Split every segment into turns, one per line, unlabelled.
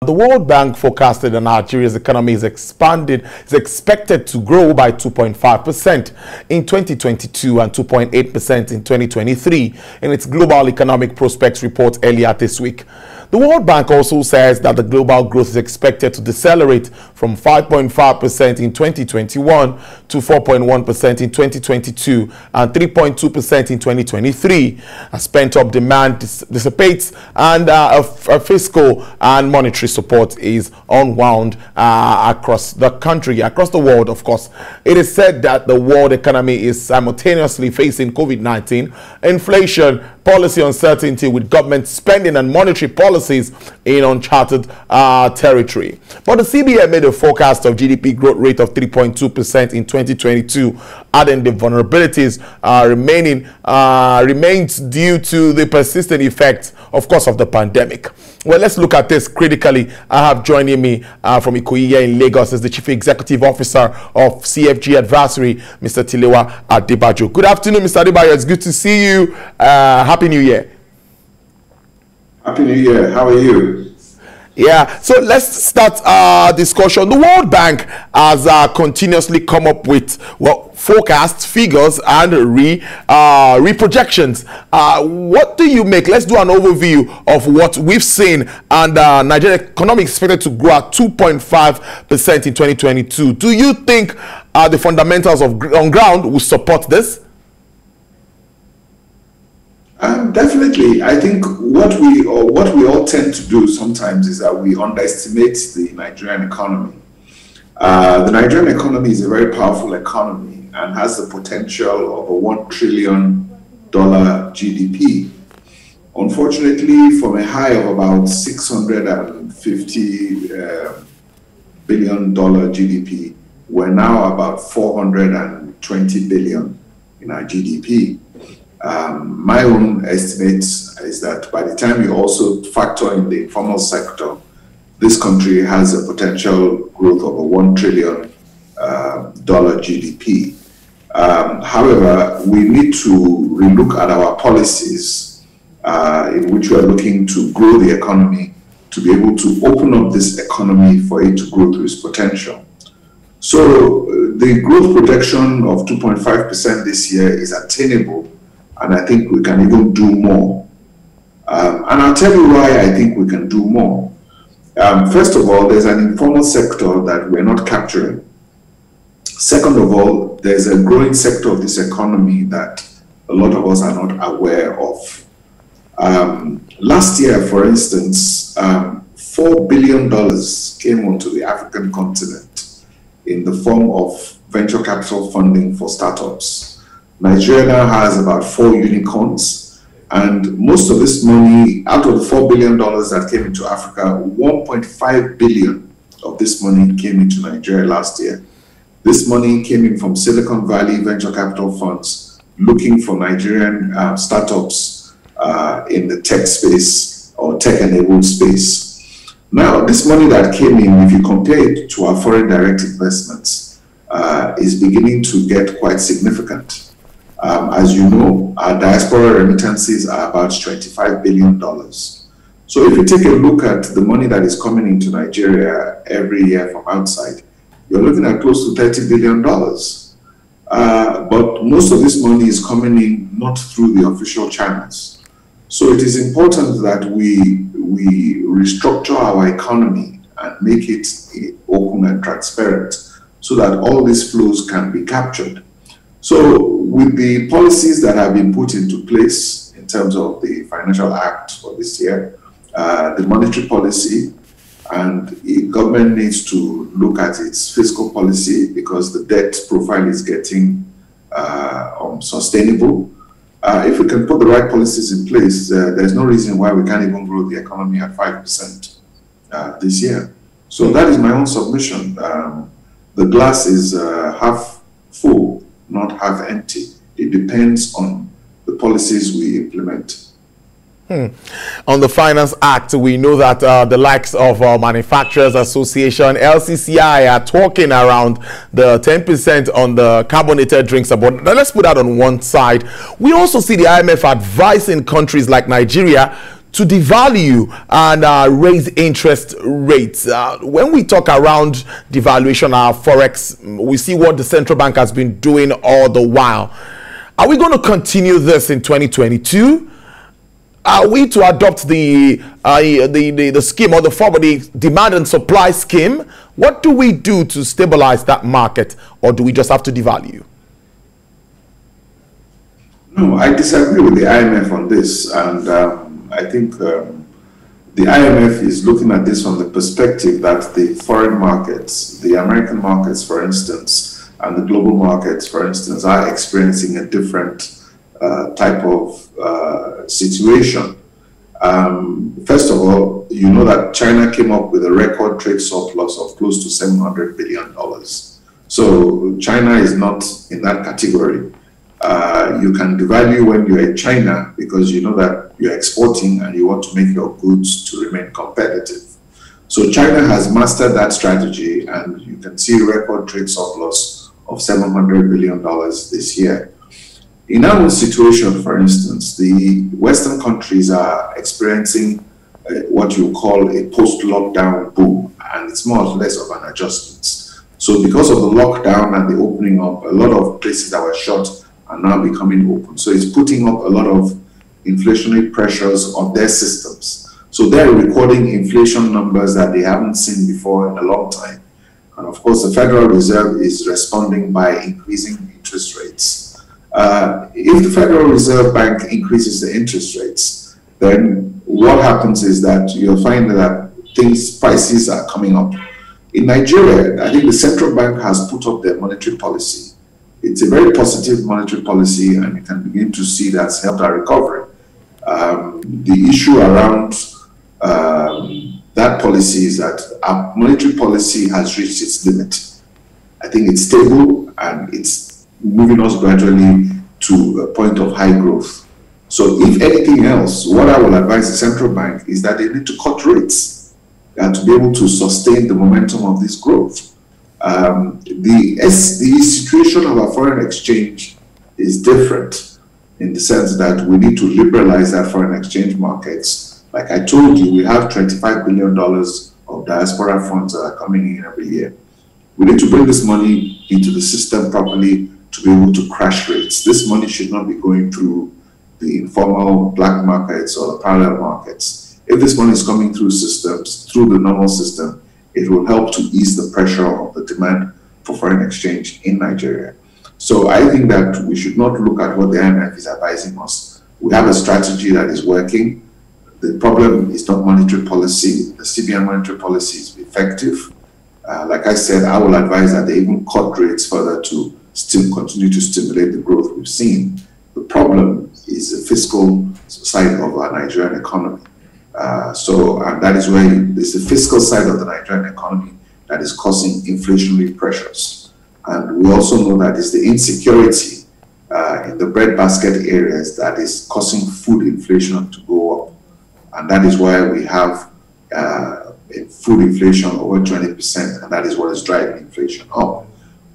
The World Bank forecasted that Nigeria's economy is expected to grow by 2.5% in 2022 and 2.8% in 2023 in its Global Economic Prospects report earlier this week. The World Bank also says that the global growth is expected to decelerate from 5.5% in 2021 to 4.1% in 2022 and 3.2% in 2023 as pent-up demand dissipates and fiscal and monetary support is unwound across the country, across the world, of course. It is said that the world economy is simultaneously facing COVID-19, inflation, policy uncertainty with government spending and monetary policies in uncharted territory. But the CBN made a forecast of GDP growth rate of 3.2% in 2022, adding the vulnerabilities remains due to the persistent effects, of course, of the pandemic. Well, let's look at this critically. I have joining me from Ikoyi in Lagos as the Chief Executive Officer of CFG Advisory, Mr. Tilewa Adebajo. Good afternoon, Mr. Adebajo. It's good to see you. Happy New Year.
Happy New Year. How are you?
Yeah, so let's start our discussion. The World Bank has continuously come up with forecasts, figures, and reprojections. What do you make? Let's do an overview of what we've seen. And Nigerian economy is expected to grow at 2.5% in 2022. Do you think the fundamentals on ground will support this?
Definitely. I think what we all tend to do sometimes is that we underestimate the Nigerian economy. The Nigerian economy is a very powerful economy and has the potential of a $1 trillion GDP. Unfortunately, from a high of about $650 billion GDP, we're now about $420 billion in our GDP. My own estimate is that by the time you also factor in the informal sector, this country has a potential growth of a $1 trillion GDP. However, we need to relook at our policies in which we are looking to grow the economy to be able to open up this economy for it to grow to its potential. So the growth projection of 2.5% this year is attainable, and I think we can even do more. And I'll tell you why I think we can do more. First of all, there's an informal sector that we're not capturing. Second of all, there's a growing sector of this economy that a lot of us are not aware of. Last year, for instance, $4 billion came onto the African continent in the form of venture capital funding for startups. Nigeria now has about 4 unicorns, and most of this money, out of the $4 billion that came into Africa, 1.5 billion of this money came into Nigeria last year. This money came in from Silicon Valley venture capital funds looking for Nigerian startups in the tech space or tech-enabled space. Now, this money that came in, if you compare it to our foreign direct investments, is beginning to get quite significant. As you know, our diaspora remittances are about $25 billion. So if you take a look at the money that is coming into Nigeria every year from outside, you're looking at close to $30 billion. But most of this money is coming in not through the official channels. So it is important that we restructure our economy and make it open and transparent so that all these flows can be captured. So with the policies that have been put into place in terms of the Financial Act for this year, the monetary policy, and the government needs to look at its fiscal policy because the debt profile is getting unsustainable. If we can put the right policies in place, there's no reason why we can't even grow the economy at 5% this year. So that is my own submission. The glass is half full, not half empty. It depends on the policies we implement.
On the Finance Act, we know that the likes of Manufacturers Association, LCCI, are talking around the 10% on the carbonated drinks. But let's put that on one side. We also see the IMF advising countries like Nigeria to devalue and raise interest rates. When we talk around devaluation, our forex, we see what the central bank has been doing all the while. Are we going to continue this in 2022? Are we to adopt the scheme or the demand and supply scheme? What do we do to stabilize that market, or do we just have to devalue?
No, I disagree with the IMF on this, and I think the IMF is looking at this from the perspective that the foreign markets, the American markets, for instance, and the global markets, for instance, are experiencing a different type of situation. First of all, you know that China came up with a record trade surplus of close to $700 billion. So China is not in that category. You can devalue when you're in China because you know that you're exporting and you want to make your goods to remain competitive. So China has mastered that strategy, and you can see record trade surplus of $700 billion this year. In our situation, for instance, the Western countries are experiencing what you call a post-lockdown boom, and it's more or less of an adjustment. So because of the lockdown and the opening up, a lot of places that were shut are now becoming open. So it's putting up a lot of inflationary pressures on their systems. So they're recording inflation numbers that they haven't seen before in a long time. And of course, the Federal Reserve is responding by increasing interest rates. If the Federal Reserve Bank increases the interest rates, then what happens is that you'll find that prices are coming up. In Nigeria, I think the central bank has put up their monetary policy. It's a very positive monetary policy, and you can begin to see that's helped our recovery. The issue around that policy is that our monetary policy has reached its limit. I think it's stable and it's moving us gradually to a point of high growth. So if anything else, what I will advise the central bank is that they need to cut rates and to be able to sustain the momentum of this growth. The situation of our foreign exchange is different in the sense that we need to liberalize our foreign exchange markets. Like I told you, we have $25 billion of diaspora funds that are coming in every year. We need to bring this money into the system properly to be able to crash rates. This money should not be going through the informal black markets or the parallel markets. If this money is coming through systems, through the normal system, it will help to ease the pressure of the demand for foreign exchange in Nigeria. So I think that we should not look at what the IMF is advising us. We have a strategy that is working. The problem is not monetary policy. The CBN monetary policy is effective. Like I said, I will advise that they even cut rates further to still continue to stimulate the growth we've seen. The problem is the fiscal side of our Nigerian economy. And that is where it's the fiscal side of the Nigerian economy that is causing inflationary pressures. And we also know that it's the insecurity in the breadbasket areas that is causing food inflation to go up. And that is why we have food inflation over 20%, and that is what is driving inflation up.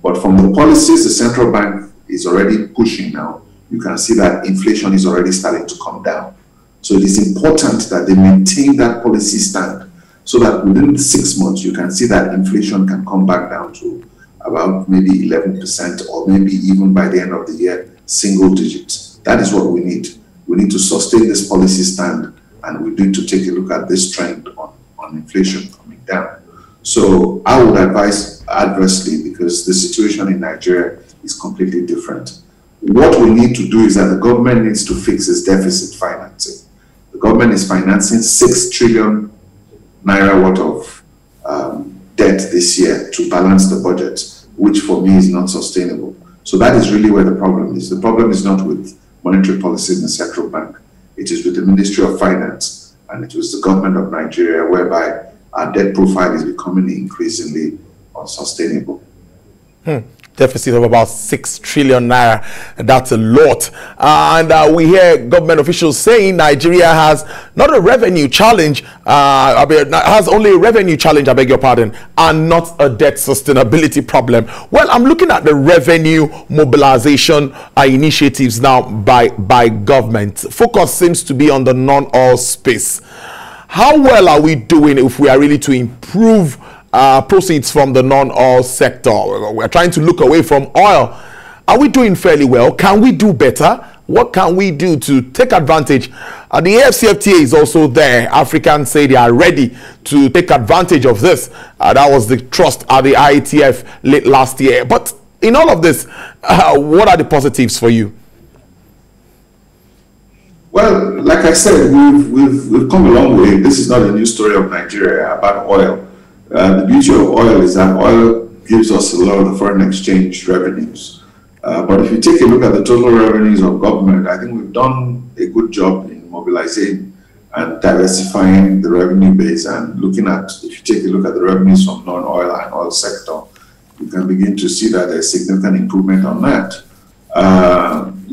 But from the policies the central bank is already pushing now, you can see that inflation is already starting to come down. So it is important that they maintain that policy stand so that within 6 months, you can see that inflation can come back down to about maybe 11% or maybe even by the end of the year, single digits. That is what we need. We need to sustain this policy stand, and we need to take a look at this trend on inflation coming down. So I would advise adversely because the situation in Nigeria is completely different. What we need to do is that the government needs to fix its deficit financing. The government is financing 6 trillion naira worth of debt this year to balance the budget, which for me is not sustainable. So that is really where the problem is. The problem is not with monetary policy in the central bank. It is with the Ministry of Finance, and it was the government of Nigeria, whereby our debt profile is becoming increasingly unsustainable.
deficit of about 6 trillion naira. That's a lot. And we hear government officials saying Nigeria has not a revenue challenge, has only a revenue challenge, I beg your pardon, and not a debt sustainability problem. Well, I'm looking at the revenue mobilization initiatives now by government. Focus seems to be on the non-oil space. How well are we doing if we are really to improve proceeds from the non-oil sector? We're trying to look away from oil. Are we doing fairly well? Can we do better? What can we do to take advantage? The AFCFTA is also there. Africans say they are ready to take advantage of this. That was the trust at the IETF late last year. But in all of this, what are the positives for you?
Well, like I said, we've come a long way. This is not a new story of Nigeria about oil. The beauty of oil is that oil gives us a lot of the foreign exchange revenues. But if you take a look at the total revenues of government, I think we've done a good job in mobilizing and diversifying the revenue base. And looking at, if you take a look at the revenues from non-oil and oil sector, you can begin to see that there's significant improvement on that.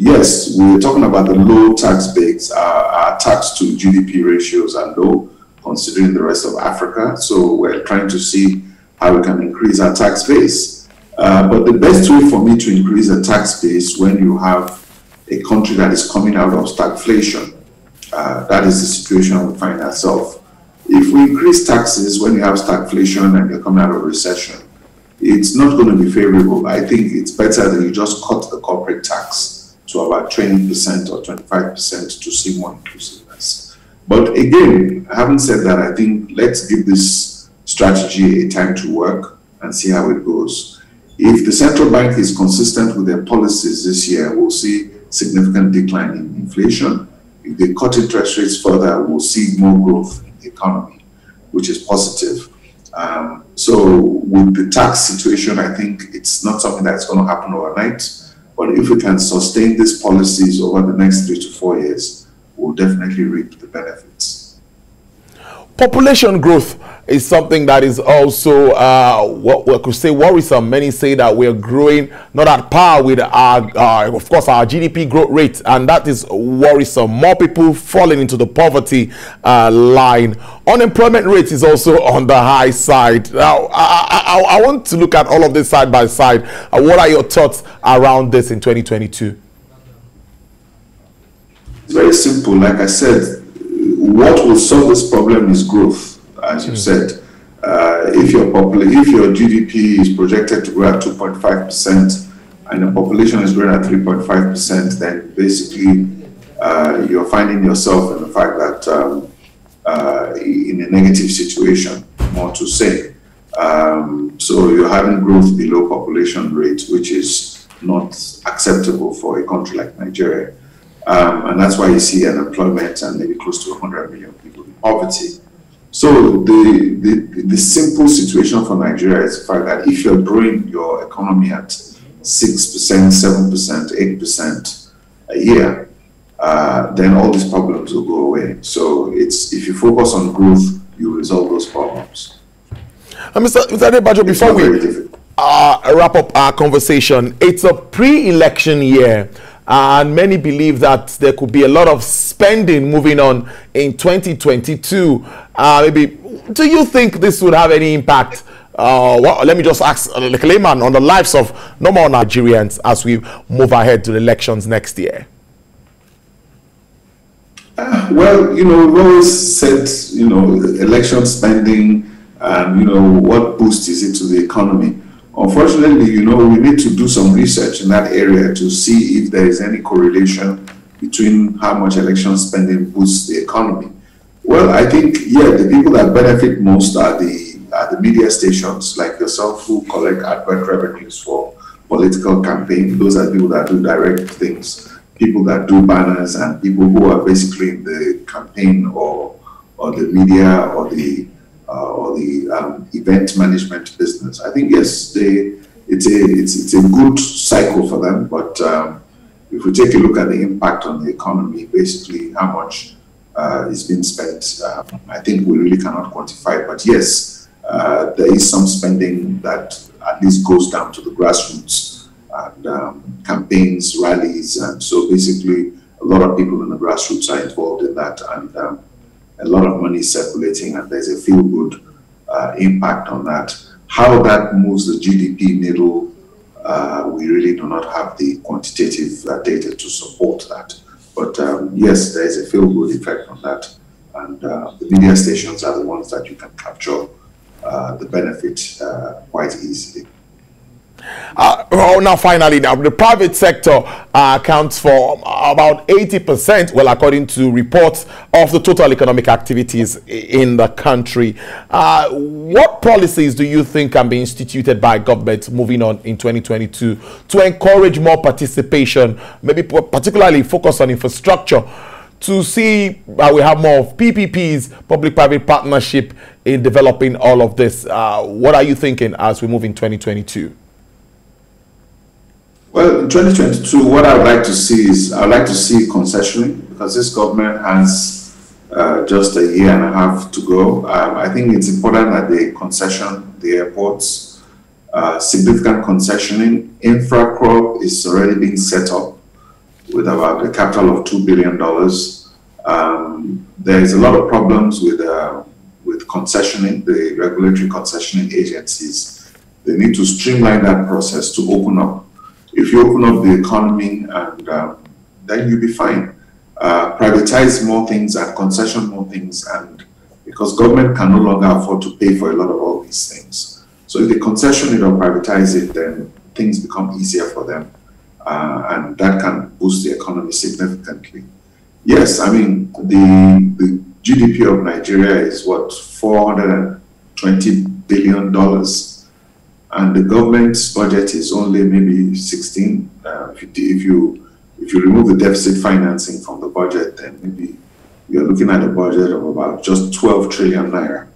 Yes, we're talking about the low tax base. Our tax to GDP ratios are low, considering the rest of Africa. So we're trying to see how we can increase our tax base. But the best way for me to increase a tax base when you have a country that is coming out of stagflation, that is the situation we find ourselves. If we increase taxes when you have stagflation and you're coming out of recession, it's not going to be favorable. I think it's better that you just cut the corporate tax to about 20% or 25% to see more inclusiveness. But again, having said that, I think let's give this strategy a time to work and see how it goes. If the central bank is consistent with their policies this year, we'll see significant decline in inflation. If they cut interest rates further, we'll see more growth in the economy, which is positive. So with the tax situation, I think it's not something that's going to happen overnight. But if we can sustain these policies over the next 3 to 4 years, we'll definitely reap the benefits.
Population growth is something that is also what we could say worrisome. Many say that we're growing not at par with our, of course, our GDP growth rate, and that is worrisome. More people falling into the poverty line. Unemployment rate is also on the high side. Now, I want to look at all of this side by side. What are your thoughts around this in 2022?
It's very simple. Like I said, what will solve this problem is growth, as you said. If your GDP is projected to grow at 2.5% and the population is growing at 3.5%, then basically you're finding yourself in the fact that in a negative situation, more to say. So you're having growth below population rate, which is not acceptable for a country like Nigeria. And that's why you see unemployment and maybe close to 100 million people in poverty. So the simple situation for Nigeria is the fact that if you're growing your economy at 6%, 7%, 8% a year, then all these problems will go away. So if you focus on growth, you resolve those problems.
Mr. Adebajo, before we wrap up our conversation, it's a pre-election year. And many believe that there could be a lot of spending moving on in 2022. Maybe, do you think this would have any impact? Well, let me just ask the layman on the lives of normal Nigerians as we move ahead to the elections next year.
Well, we've always said, election spending and, what boost is it to the economy? Unfortunately, we need to do some research in that area to see if there is any correlation between how much election spending boosts the economy. Well, I think, the people that benefit most are the media stations like yourself who collect advert revenues for political campaign. Those are the people that do direct things, people that do banners, and people who are basically in the campaign or the media or the event management business. I think yes, it's a good cycle for them. But if we take a look at the impact on the economy, basically how much is being spent, I think we really cannot quantify. But yes, there is some spending that at least goes down to the grassroots and campaigns, rallies, and so basically a lot of people in the grassroots are involved in that, and a lot of money is circulating, and there's a feel-good impact on that. How that moves the GDP needle, we really do not have the quantitative data to support that. But yes, there is a feel-good effect on that, and the media stations are the ones that you can capture the benefit quite easily.
Now finally, the private sector accounts for about 80%, well, according to reports, of the total economic activities in the country. What policies do you think can be instituted by government moving on in 2022 to encourage more participation, maybe particularly focus on infrastructure, to see we have more of PPPs, public-private partnership, in developing all of this? What are you thinking as we move in 2022?
Well, in 2022, what I would like to see is, I would like to see concessioning, because this government has just a year and a half to go. I think it's important that they concession the airports, significant concessioning. Infra is already being set up with about a capital of $2 billion. There is a lot of problems with concessioning, the regulatory concessioning agencies. They need to streamline that process to open up. If you open up the economy, and then you'll be fine. Privatize more things and concession more things, and because government can no longer afford to pay for a lot of all these things. So if they concession it or privatize it, then things become easier for them, and that can boost the economy significantly. Yes, I mean, the GDP of Nigeria is what, $420 billion. And the government's budget is only maybe 16. If you remove the deficit financing from the budget, then maybe you're looking at a budget of about just 12 trillion naira.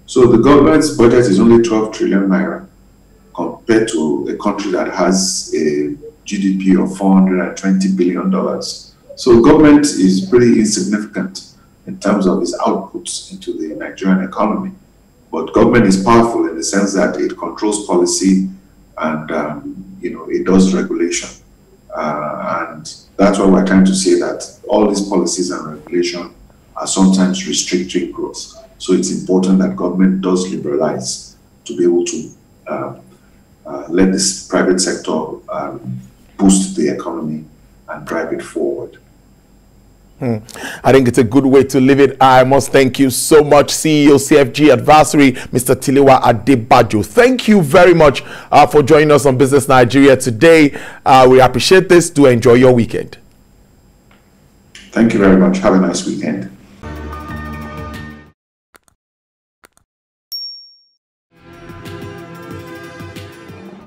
So the government's budget is only 12 trillion naira compared to a country that has a GDP of $420 billion. So government is pretty insignificant in terms of its outputs into the Nigerian economy. But government is powerful in the sense that it controls policy and it does regulation. And that's why we're trying to say that all these policies and regulation are sometimes restricting growth. So it's important that government does liberalize to be able to let this private sector boost the economy and drive it forward.
I think it's a good way to leave it. I must thank you so much, CEO CFG Advisory, Mr. Tiliwa Adebajo. Thank you very much for joining us on Business Nigeria today. We appreciate this. Do enjoy your weekend.
Thank you very much. Have a nice weekend.